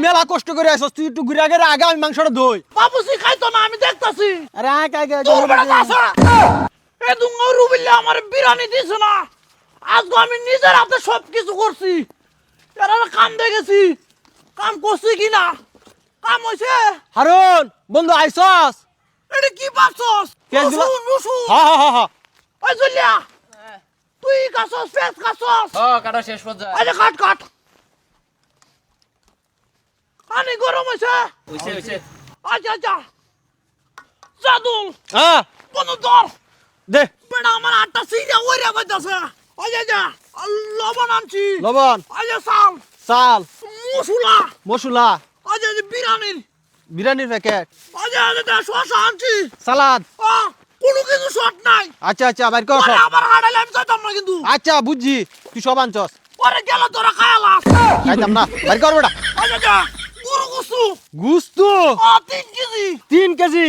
মেলা কষ্ট করে আসছ, তুই একটু ঘুরে আগে আগে আমি মাংসটা ধুই। বাবুসি খাইতো না, আমি দেখতাছি। আরে আয় কাই গে তোর বেটা দাসা এ দুঙ্গা রুবিল্লা আমার বিরানি দিছ না। আজকে আমি নিজের হাতে সবকিছু করছি। এরা কাম দেখেছি, কাম করছি কিনা, কাম হইছে। হারুন বন্ধু আইছস? এটা কি পাচ্ছস? পেঁয়াজগুলো- রসুন রসুন। হ্যাঁ হ্যাঁ হ্যাঁ ওই জলিয়া তুই কাছস পেঁয়াজ কাছস। কাটা শেষ পর্যায়ে আরে কাট কাট। পানি গরম হইছে। হইছে আচ্ছা আচ্ছা জাদুল হ্যাঁ বন্ধু ধর। দে বেটা আমার আটটা সিজা ওইরা কইতাছে। আচ্ছা আচ্ছা লবণ আনছি। লবণ, আচ্ছা চাল চাল, মশলা। মশলা, আচ্ছা আচ্ছা বিরিয়ানির। বিরিয়ানির প্যাকেট, আচ্ছা আচ্ছা শসা আনছি। সালাদ। কোনো কিছু শর্ট নাই। আচ্ছা আচ্ছা বাইর কর পরে সব। আবার হাড়াইলে আমি চাইতাম না কিন্তু। আচ্ছা বুঝছি, তুই সব আনছস। পরে গেলে তোরা খায়ালাস। খাইতাম না, বাইর কর বেটা। আচ্ছা আচ্ছা গরু গুসু গুস্তু 3 কেজি। 3 কেজি।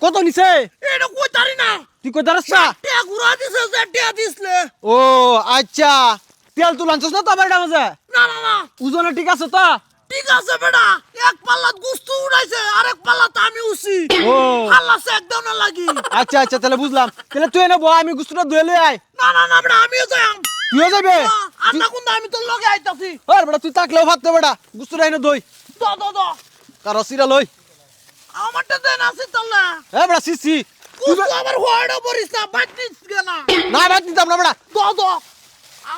কত নিছে? এটা কই তারি না। তুই কই দাঁড়াস না? টিয়া ঘুরা দিছে যে টিয়া দিছলে। ও আচ্ছা, তেল তুই আনছস না তো আবার এটা মাঝে? না না না ওজনে ঠিক আছে তো? ঠিক আছে বেটা, এক পাল্লাত গুস্তু উড়াইছে, আরেক পাল্লাত আমি উছি। ও আল্লাহ সে একদম না লাগি। আচ্ছা আচ্ছা, তাহলে বুঝলাম। তাহলে তুই এনে বল, আমি গুস্তুটা ধুয়ে লই আই। না না না বেটা আমিও যাইম। তুইও যাবে? আন্না কুন্দা আমি তোর লগে আইতাছি। আর বেটা তুই তাকলেও ভাবতে বেটা, গুস্তুটা এনে দই। দ দ দ কারো সিরা লই। আমারটা দেন আছে তাহলে। এ বেটা সিসি। গুস্তু আবার হোয়াড়া পরিস না, বাইটিস কেনা। না ভাই দিতাম না বেটা। দ দ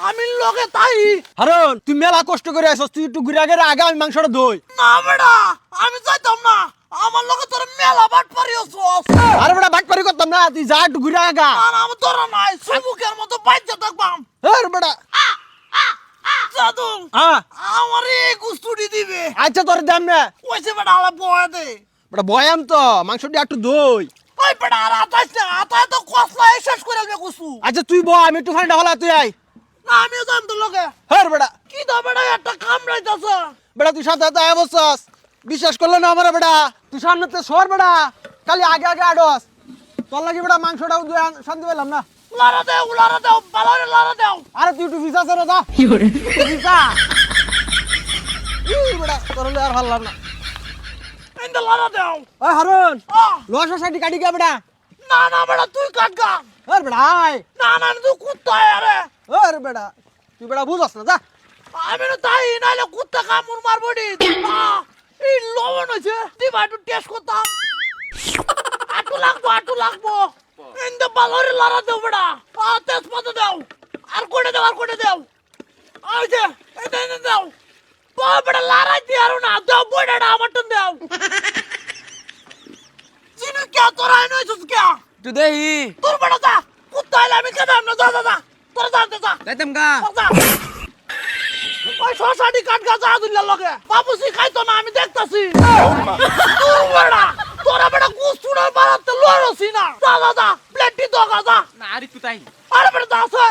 আমি লগে তাই। হারুন তুই মেলা কষ্ট করে আসছ, তুই একটু ঘুরে আগে আগে আমি মাংসটা ধুই। না বেটা আমি যাইতাম না, আমার লগে তোর মেলা বাট পারিস। আরে বেটা বাইক পারি করতাম না, তুই যা একটু ঘুরে আগা। আর আমি তোর নাই সুমুখের মতো বাইজা থাকবাম। আর বেটা জাদু হ্যাঁ আমার এই গুস্তুটি দিবে। আচ্ছা তোর দাম না কইছে বেটা আলা বয়া দে। বেটা বয়াম তো মাংসটি একটু ধুই। ওই বেটা আর আতাইস না, আতাই তো কসলা শেষ করে গেল গুস্তু। আচ্ছা তুই বল, আমি একটু ফান্ডা হলা তুই আই। না আমিও যাম তোর লগে। হ্যাঁ বেটা। কি দা বেটা একটা কামড়াইতাছে। বেটা তুই সাথে সাথে বসছস, বিশ্বাস করলে না আমার বেটা। তুই সামনেতে সর বেটা, খালি আগে আগে আডস। তোর লাগি বেটা মাংসটাও ধুয়ে শান্তি পেলাম না। উলারা দেও বালারে লারা দেও। আরে তুই একটু ভিসা ছেড়ে যা। ভিসা বেটা তোর হলে আর ভালো লাগলো না। ইন্দা লারা দেও। ওই হারুন আ লসা সাইডি কাটি গে বেটা। না না বেটা তুই কাট গা। আর বেটা আয়। না না তুই কুত্তা আরে। আর বেটা তুই বেটা বুঝস না যা। আমি না তাই নাইলে কুত্তা কামড় মারবডি। এই লবণ হইছে, দিবা একটু টেস্ট করতাম। আটু লাগবো। ইন্দা বালারে লারা দেও বেটা। তেজপাতা দাও। আর কোটে দাও। আইছে এটা এনে দাও। বেটা লারাই দি আর না দাও, বড়াটা আমারটা দাও। চিনি কে তোরা এনইছস কে? তুই দেহি তোর বেটা যা, কুত্তা আইলে আমি কেদাম না, যা তোরা যা। যাইতাম গা যা। ওই শশাটি কাট গা যা দুল্লা লগে। বাবুসি খাইতো না, আমি দেখতাছি। তোর বেটা তোরা বেটা গুস্তুড়ার বাড়াতে লড়ছি না। যা প্লেটটি দগা যা। না আর একটু তাই আরে বেটা যা আছে।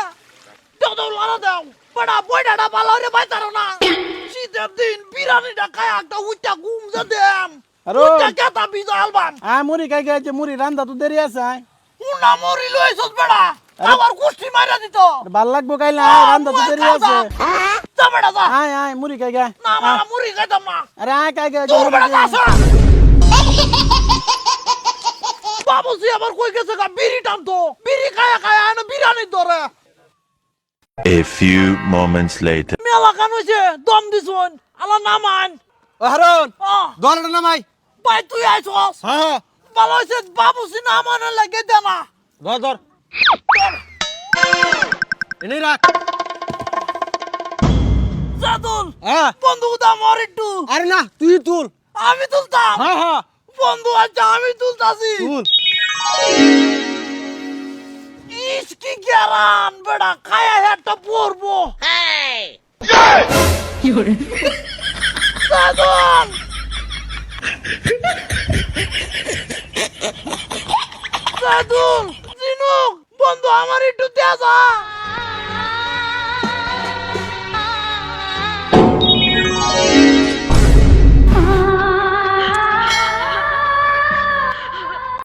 দাও লারা দাও। বেটা বইডাটা ভালো রে বাইতারো না। শীতের দিন বিরিয়ানিটা খায় একটা উইটা ঘুম যা দেম। আরো। উইটা কেতা বিজা আলবাম। আয় মুড়ি খাই গে, মুড়ি রান্দা তো দেরি আছে। আয় উনা মরি লইছস বেটা। আবার গুষ্টি মাইরা দিত। ভাল লাগবো কাইলা, রান্দা তো দেরি আছে। যা বেটা যা। আয় আয় মুড়ি খাই গে। না মারা মুড়ি খাইতাম না। আরে আয় খাই গে। তোর বেটা যা আছে। বাবুসি আবার কই গেছে গা বিড়ি টানতো। বিড়ি খায়া এনে বিরিয়ানি ধরে। A few moments later. মেলা কান হইছে, দম দিছুন। আলা নামান। ও হারুন দলটা নামাই। ভাই তুই আইছস। হ্যাঁ ভালো হইছে, বাবুসি নামানে লাগে দে না। ধর ধর এনে রাখ। জাদুল হ্যাঁ বন্ধু দা মর একটু। আরে না তুই তুল। আমি তুলতাম। হ্যাঁ হ্যাঁ বন্ধু আচ্ছা আমি তুলতাছি। তুল। ইস কি গেরান বেড়া, খায়া হেডটা পড়বো। জাদুল জাদুল জিনুক বন্ধু আমার একটু দে যা।